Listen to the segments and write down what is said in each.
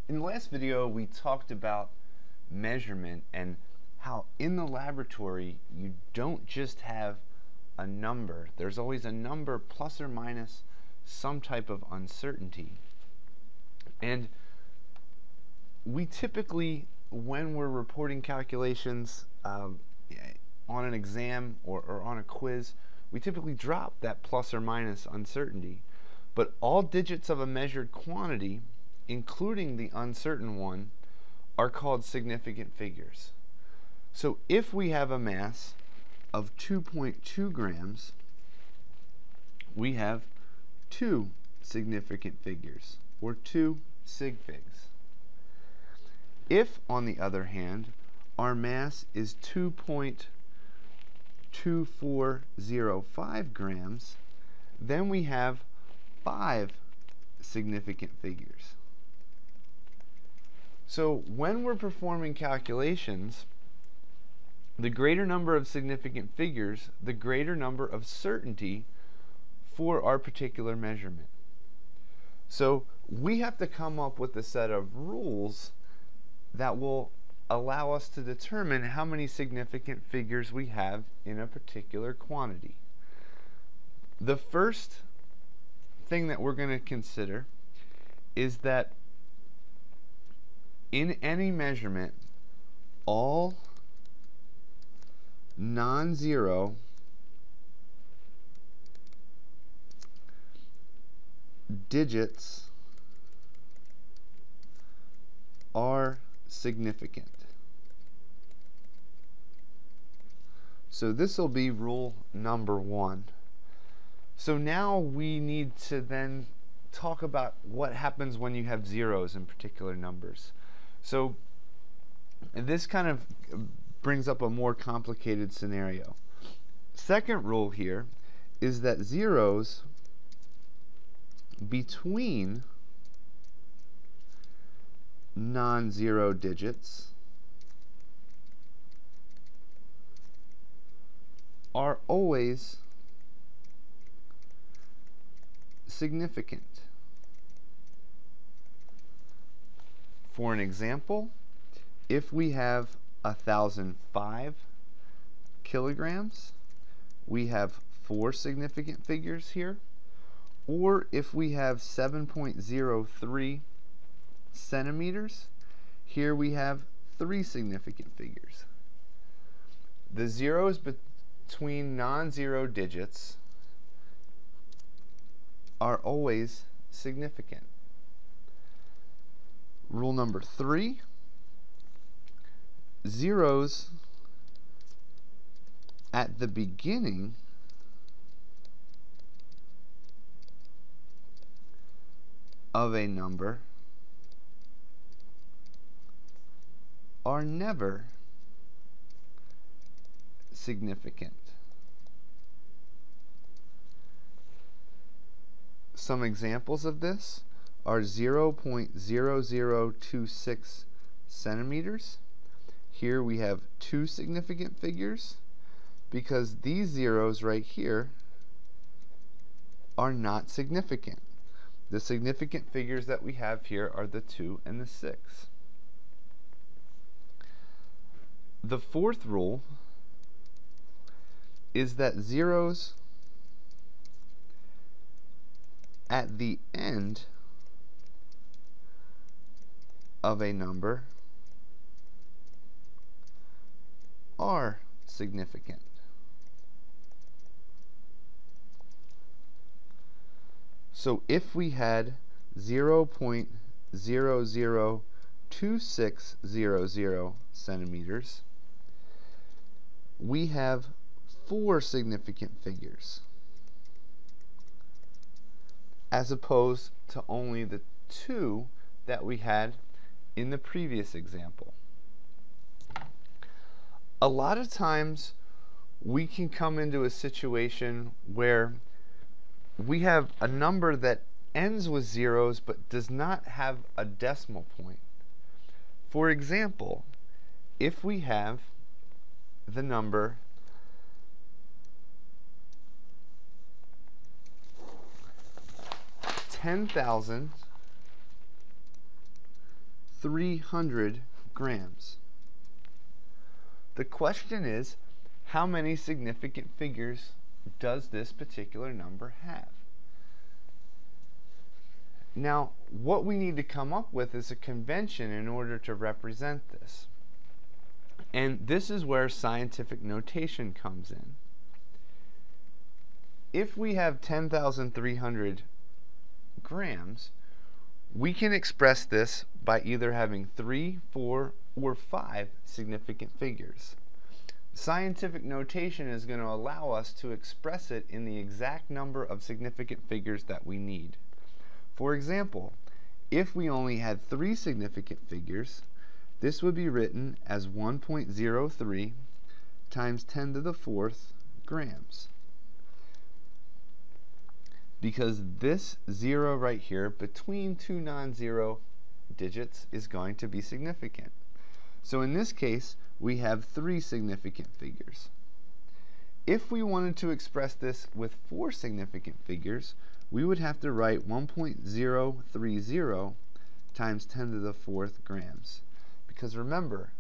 In the last video, we talked about measurement and how in the laboratory you don't just have a number. There's always a number plus or minus some type of uncertainty. And we typically, when we're reporting calculations on an exam or on a quiz, we typically drop that plus or minus uncertainty. But all digits of a measured quantity, including the uncertain one, are called significant figures. So if we have a mass of 2.2 grams, we have two significant figures, or two sig figs. If, on the other hand, our mass is 2.2405 grams, then we have five significant figures. So when we're performing calculations, the greater number of significant figures, the greater number of certainty for our particular measurement. So we have to come up with a set of rules that will allow us to determine how many significant figures we have in a particular quantity. The first thing that we're going to consider is that in any measurement, all non-zero digits are significant. So this will be rule number one. So now we need to then talk about what happens when you have zeros in particular numbers. So this kind of brings up a more complicated scenario. Second rule here is that zeros between non-zero digits are always significant. For an example, if we have 1,005 kilograms, we have four significant figures here. Or if we have 7.03 centimeters, here we have three significant figures. The zeros between non-zero digits are always significant. Rule number 3, zeros at the beginning of a number are never significant. Some examples of this are 0.0026 centimeters. Here we have two significant figures because these zeros right here are not significant. The significant figures that we have here are the 2 and the 6. The fourth rule is that zeros at the end of a number are significant. So if we had 0.002600 centimeters, we have four significant figures, as opposed to only the two that we had in the previous example. A lot of times we can come into a situation where we have a number that ends with zeros but does not have a decimal point. For example, if we have the number 10,000 300 grams. The question is, how many significant figures does this particular number have? Now, what we need to come up with is a convention in order to represent this. And this is where scientific notation comes in. If we have 10,300 grams, we can express this by either having 3, 4, or 5 significant figures. Scientific notation is going to allow us to express it in the exact number of significant figures that we need. For example, if we only had 3 significant figures, this would be written as 1.03 times 10 to the 4th grams. Because this 0 right here between two non-zero digits is going to be significant. So in this case, we have 3 significant figures. If we wanted to express this with 4 significant figures, we would have to write 1.030 times 10 to the 4th grams. Because remember,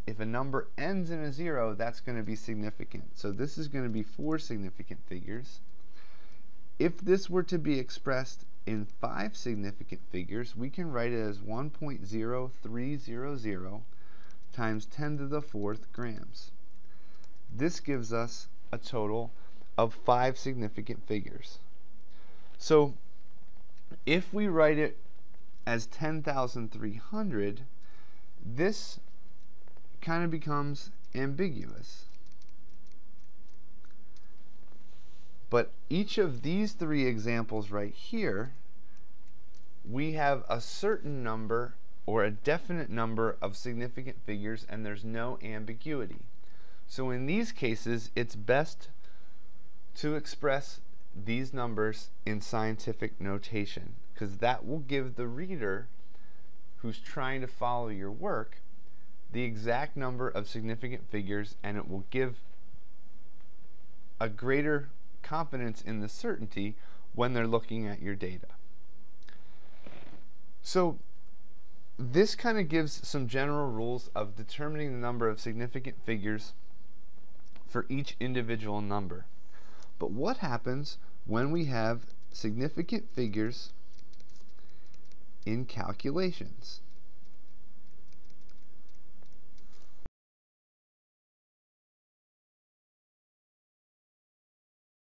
if a number ends in a 0, that's going to be significant. So this is going to be 4 significant figures. If this were to be expressed in 5 significant figures, we can write it as 1.0300 times 10 to the 4th grams. This gives us a total of 5 significant figures. So if we write it as 10,300, this kind of becomes ambiguous. But each of these 3 examples right here, we have a certain number or a definite number of significant figures, and there's no ambiguity. So in these cases, it's best to express these numbers in scientific notation, because that will give the reader who's trying to follow your work the exact number of significant figures, and it will give a greater confidence in the certainty when they're looking at your data. So this kind of gives some general rules of determining the number of significant figures for each individual number. But what happens when we have significant figures in calculations?